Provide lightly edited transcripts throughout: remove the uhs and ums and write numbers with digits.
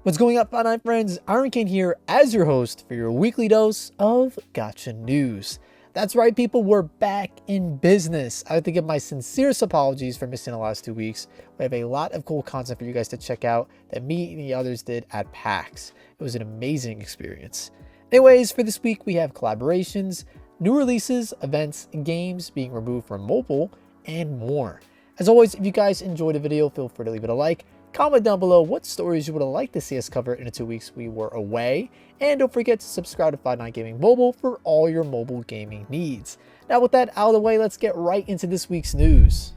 What's going up, Fortnite friends? Iron here as your host for your weekly dose of Gacha news. That's right, people, we're back in business. I have to give my sincerest apologies for missing the last 2 weeks. We have a lot of cool content for you guys to check out that me and the others did at PAX. It was an amazing experience. Anyways, for this week, we have collaborations, new releases, events, and games being removed from mobile, and more. As always, if you guys enjoyed the video, feel free to leave it a like. Comment down below what stories you would have liked to see us cover in the 2 weeks we were away. And don't forget to subscribe to Fortnite Gaming Mobile for all your mobile gaming needs. Now with that out of the way, let's get right into this week's news.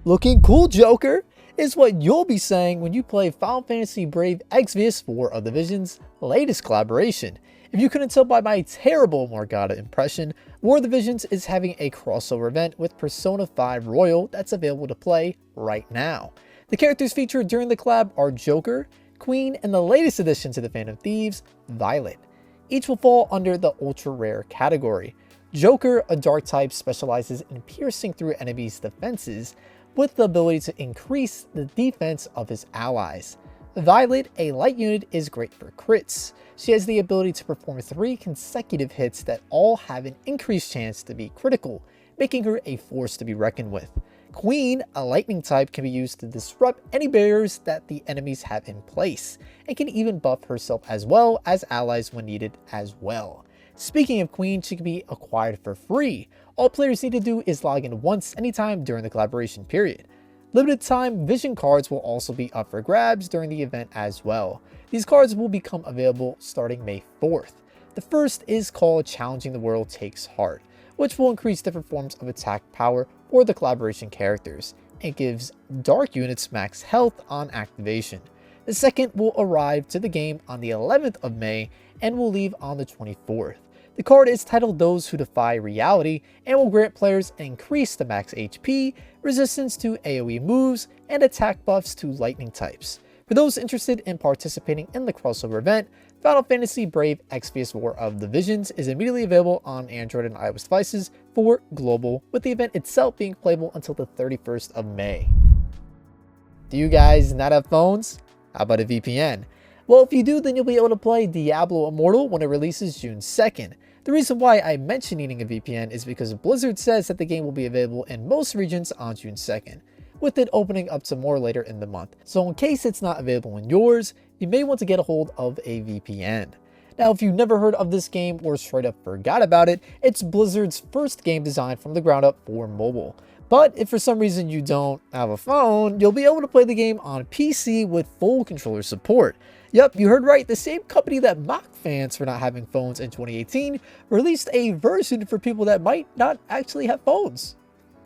Looking cool, Joker, is what you'll be saying when you play Final Fantasy Brave Exvius War of the Vision's latest collaboration. If you couldn't tell by my terrible Morgana impression, War of the Visions is having a crossover event with Persona 5 Royal that's available to play right now. The characters featured during the collab are Joker, Queen, and the latest addition to the Phantom Thieves, Violet. Each will fall under the ultra rare category. Joker, a dark type, specializes in piercing through enemies' defenses with the ability to increase the defense of his allies. Violet, a light unit, is great for crits. She has the ability to perform 3 consecutive hits that all have an increased chance to be critical, making her a force to be reckoned with. Queen, a lightning type, can be used to disrupt any barriers that the enemies have in place, and can even buff herself as well as allies when needed as well. Speaking of Queen, she can be acquired for free. All players need to do is log in once anytime during the collaboration period. Limited time vision cards will also be up for grabs during the event as well. These cards will become available starting May 4th. The first is called Challenging the World Takes Heart, which will increase different forms of attack power for the collaboration characters. It gives dark units max health on activation. The second will arrive to the game on the 11th of May and will leave on the 24th. The card is titled Those Who Defy Reality and will grant players an increase to max HP, resistance to AoE moves, and attack buffs to lightning types. For those interested in participating in the crossover event, Final Fantasy Brave Exvius War of the Visions is immediately available on Android and iOS devices for global, with the event itself being playable until the 31st of May. Do you guys not have phones? How about a VPN? Well, if you do, then you'll be able to play Diablo Immortal when it releases June 2nd. The reason why I mention needing a VPN is because Blizzard says that the game will be available in most regions on June 2nd, with it opening up to more later in the month. So in case it's not available in yours, you may want to get a hold of a VPN. Now, if you've never heard of this game or straight up forgot about it, it's Blizzard's first game designed from the ground up for mobile. But if for some reason you don't have a phone, you'll be able to play the game on PC with full controller support. Yep, you heard right, the same company that mocked fans for not having phones in 2018 released a version for people that might not actually have phones.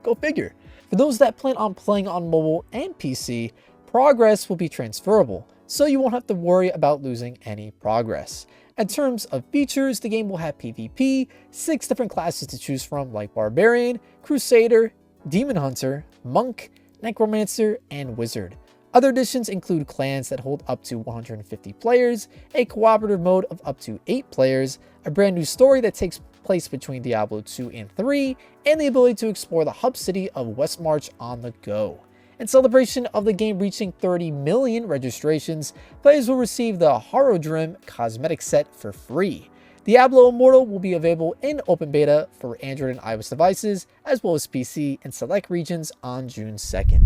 Go figure. For those that plan on playing on mobile and PC, progress will be transferable, so you won't have to worry about losing any progress. In terms of features, the game will have PvP, 6 different classes to choose from like Barbarian, Crusader, Demon Hunter, Monk, Necromancer, and Wizard. Other additions include clans that hold up to 150 players, a cooperative mode of up to 8 players, a brand new story that takes place between Diablo 2 and 3, and the ability to explore the hub city of Westmarch on the go. In celebration of the game reaching 30 million registrations, players will receive the Horodrim cosmetic set for free. Diablo Immortal will be available in open beta for Android and iOS devices, as well as PC in select regions on June 2nd.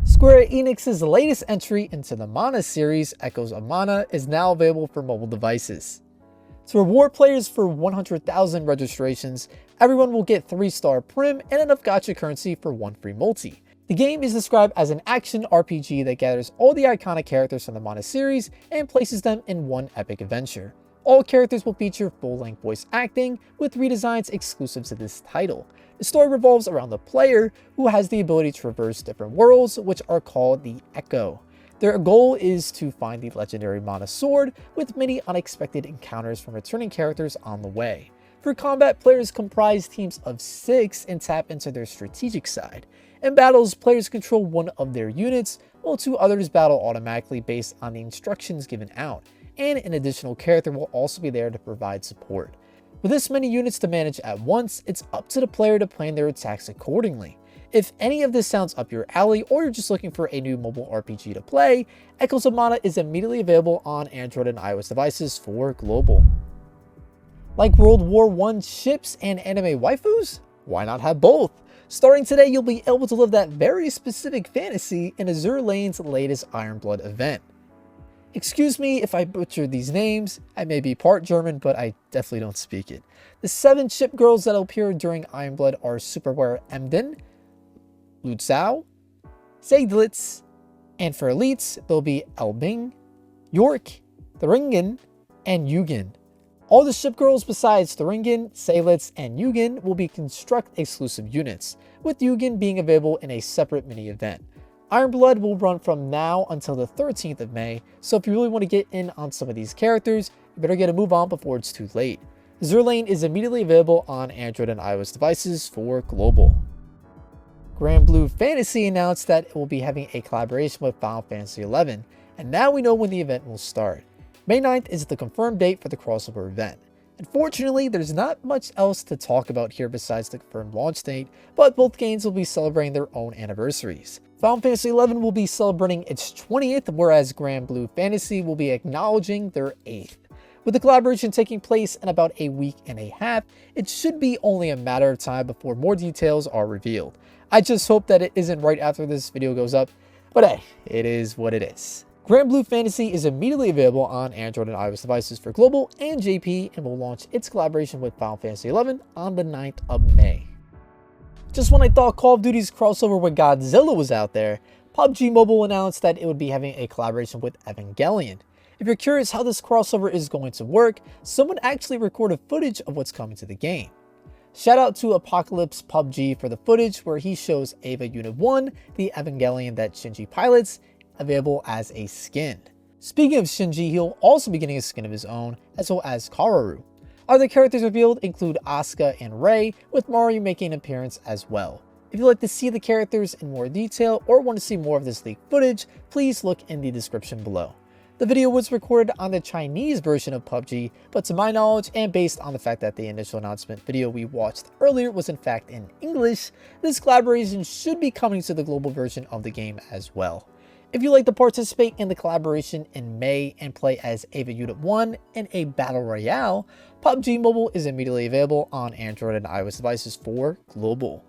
Square Enix's latest entry into the Mana series, Echoes of Mana, is now available for mobile devices. To reward players for 100,000 registrations, everyone will get 3-star prim and enough gacha currency for 1 free multi. The game is described as an action RPG that gathers all the iconic characters from the Mana series and places them in one epic adventure. All characters will feature full-length voice acting, with redesigns exclusive to this title. The story revolves around the player, who has the ability to traverse different worlds, which are called the Echo. Their goal is to find the legendary Mana Sword, with many unexpected encounters from returning characters on the way. For combat, players comprise teams of 6 and tap into their strategic side. In battles, players control one of their units, while 2 others battle automatically based on the instructions given out, and an additional character will also be there to provide support. With this many units to manage at once, it's up to the player to plan their attacks accordingly. If any of this sounds up your alley, or you're just looking for a new mobile RPG to play, Echoes of Mana is immediately available on Android and iOS devices for global. Like World War I ships and anime waifus? Why not have both? Starting today, you'll be able to live that very specific fantasy in Azur Lane's latest IronBlood event. Excuse me if I butcher these names, I may be part German, but I definitely don't speak it. The 7 ship girls that appear during IronBlood are Superwear Emden, Lutzau, Seidlitz, and for elites, there'll be Elbing, York, Thuringen, and Yugen. All the ship girls besides Thuringen, Seidlitz, and Yugen will be construct exclusive units, with Yugen being available in a separate mini event. IronBlood will run from now until the 13th of May, so if you really want to get in on some of these characters, you better get a move on before it's too late. Azur Lane is immediately available on Android and iOS devices for global. Granblue Fantasy announced that it will be having a collaboration with Final Fantasy XI, and now we know when the event will start. May 9th is the confirmed date for the crossover event. Unfortunately, there's not much else to talk about here besides the confirmed launch date, but both games will be celebrating their own anniversaries. Final Fantasy XI will be celebrating its 20th, whereas Granblue Fantasy will be acknowledging their 8th. With the collaboration taking place in about a week and a half, it should be only a matter of time before more details are revealed. I just hope that it isn't right after this video goes up, but hey, it is what it is. Granblue Fantasy is immediately available on Android and iOS devices for global and JP, and will launch its collaboration with Final Fantasy XI on the 9th of May. Just when I thought Call of Duty's crossover with Godzilla was out there, PUBG Mobile announced that it would be having a collaboration with Evangelion. If you're curious how this crossover is going to work, someone actually recorded footage of what's coming to the game. Shout out to Apocalypse PUBG for the footage where he shows Eva Unit 1, the Evangelion that Shinji pilots, available as a skin. Speaking of Shinji, he'll also be getting a skin of his own, as well as Kararu. Other characters revealed include Asuka and Rei, with Mario making an appearance as well. If you'd like to see the characters in more detail or want to see more of this leaked footage, please look in the description below. The video was recorded on the Chinese version of PUBG, but to my knowledge, and based on the fact that the initial announcement video we watched earlier was in fact in English, this collaboration should be coming to the global version of the game as well. If you'd like to participate in the collaboration in May and play as Eva Unit 1 in a Battle Royale, PUBG Mobile is immediately available on Android and iOS devices for global.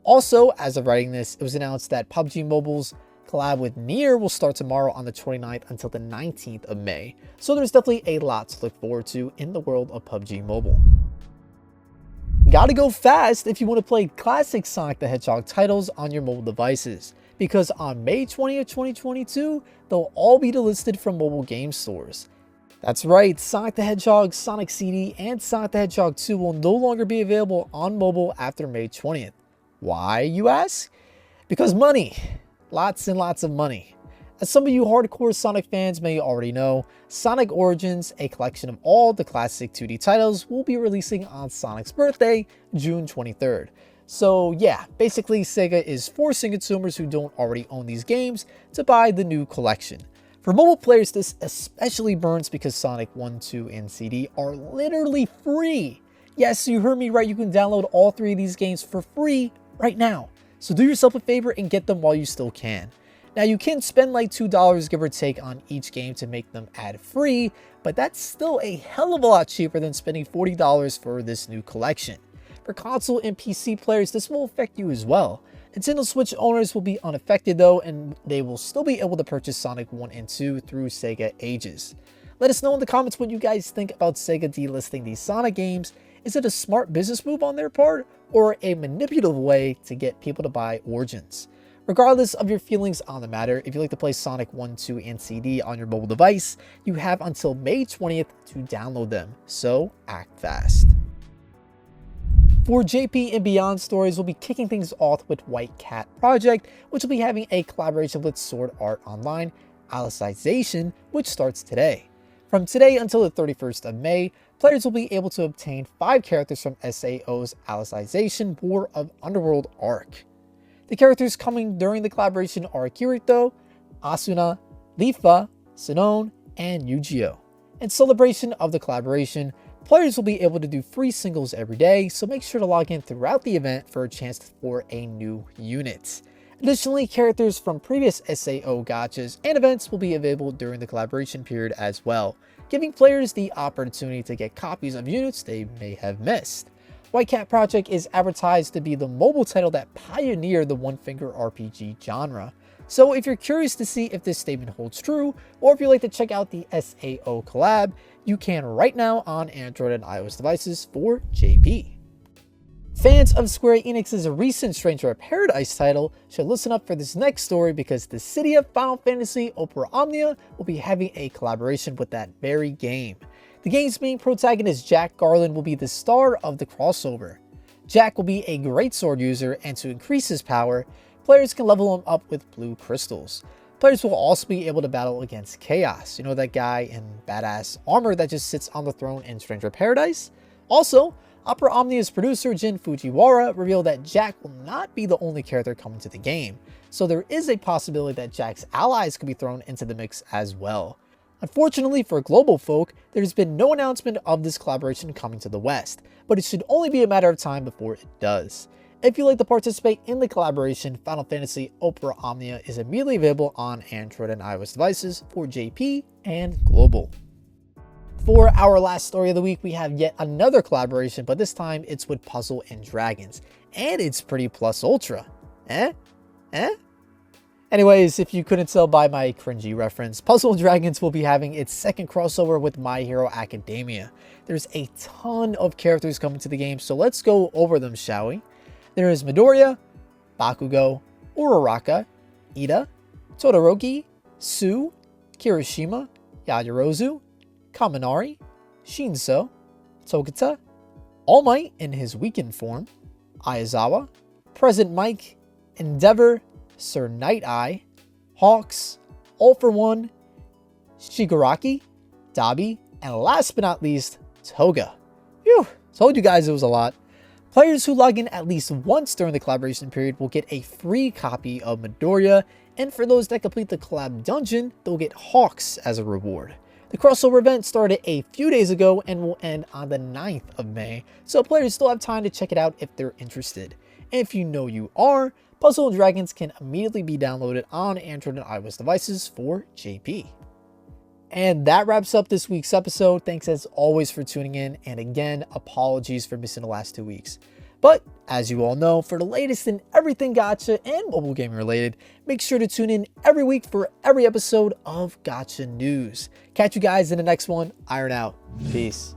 Also, as of writing this, it was announced that PUBG Mobile's collab with Nier will start tomorrow on the 29th until the 19th of May, so there's definitely a lot to look forward to in the world of PUBG Mobile. Gotta go fast if you want to play classic Sonic the Hedgehog titles on your mobile devices, because on May 20th, 2022, they'll all be delisted from mobile game stores. That's right, Sonic the Hedgehog, Sonic CD, and Sonic the Hedgehog 2 will no longer be available on mobile after May 20th. Why, you ask? Because money. Lots and lots of money. As some of you hardcore Sonic fans may already know, Sonic Origins, a collection of all the classic 2D titles, will be releasing on Sonic's birthday, June 23rd. So yeah, basically Sega is forcing consumers who don't already own these games to buy the new collection. For mobile players, this especially burns because Sonic 1, 2, and CD are literally free. Yes, you heard me right, you can download all 3 of these games for free right now. So do yourself a favor and get them while you still can. Now you can spend like $2 give or take on each game to make them ad-free, but that's still a hell of a lot cheaper than spending $40 for this new collection. For console and PC players, this will affect you as well. Nintendo Switch owners will be unaffected though, and they will still be able to purchase Sonic 1 and 2 through Sega Ages. Let us know in the comments what you guys think about Sega delisting these Sonic games. Is it a smart business move on their part, or a manipulative way to get people to buy Origins? Regardless of your feelings on the matter, if you like to play Sonic 1, 2, and CD on your mobile device, you have until May 20th to download them, so act fast. For JP and Beyond stories, we'll be kicking things off with White Cat Project, which will be having a collaboration with Sword Art Online, Alicization, which starts today. From today until the 31st of May, players will be able to obtain 5 characters from SAO's Alicization War of Underworld arc. The characters coming during the collaboration are Kirito, Asuna, Lifa, Sinone, and Yu-Gi-Oh! In celebration of the collaboration, Players will be able to do free singles every day, so make sure to log in throughout the event for a chance for a new unit. Additionally, characters from previous SAO gachas and events will be available during the collaboration period as well, giving players the opportunity to get copies of units they may have missed. White Cat Project is advertised to be the mobile title that pioneered the one-finger RPG genre. So if you're curious to see if this statement holds true, or if you'd like to check out the SAO collab, you can right now on Android and iOS devices for JP. Fans of Square Enix's recent Stranger of Paradise title should listen up for this next story, because the city of Final Fantasy Opera Omnia will be having a collaboration with that very game. The game's main protagonist Jack Garland will be the star of the crossover. Jack will be a great sword user, and to increase his power, players can level him up with blue crystals. Players will also be able to battle against Chaos, you know, that guy in badass armor that just sits on the throne in Stranger of Paradise. Also, Opera Omnia's producer Jin Fujiwara revealed that Jack will not be the only character coming to the game, so there is a possibility that Jack's allies could be thrown into the mix as well. Unfortunately for global folk, there's been no announcement of this collaboration coming to the West, but it should only be a matter of time before it does. If you'd like to participate in the collaboration, Final Fantasy Opera Omnia is immediately available on Android and iOS devices for JP and global. For our last story of the week, we have yet another collaboration, but this time it's with Puzzle and Dragons, and it's pretty plus ultra. Anyways, if you couldn't tell by my cringy reference, Puzzle and Dragons will be having its second crossover with My Hero Academia. There's a ton of characters coming to the game, so let's go over them, shall we? There is Midoriya, Bakugo, Uraraka, Ida, Todoroki, Sue, Kirishima, Yajirozu, Kaminari, Shinso, Togata, All Might in his weakened form, Aizawa, Present Mike, Endeavor, Sir Night-Eye, Hawks, All for One, Shigaraki, Dabi, and last but not least, Toga. Phew, told you guys it was a lot. Players who log in at least once during the collaboration period will get a free copy of Midoriya, and for those that complete the collab dungeon, they'll get Hawks as a reward. The crossover event started a few days ago and will end on the 9th of May, so players still have time to check it out if they're interested. And if you know you are, Puzzle and Dragons can immediately be downloaded on Android and iOS devices for JP. And that wraps up this week's episode. Thanks as always for tuning in, and again, apologies for missing the last 2 weeks. But as you all know, for the latest in everything Gacha and mobile gaming related, make sure to tune in every week for every episode of Gacha News. Catch you guys in the next one. Iron out. Peace.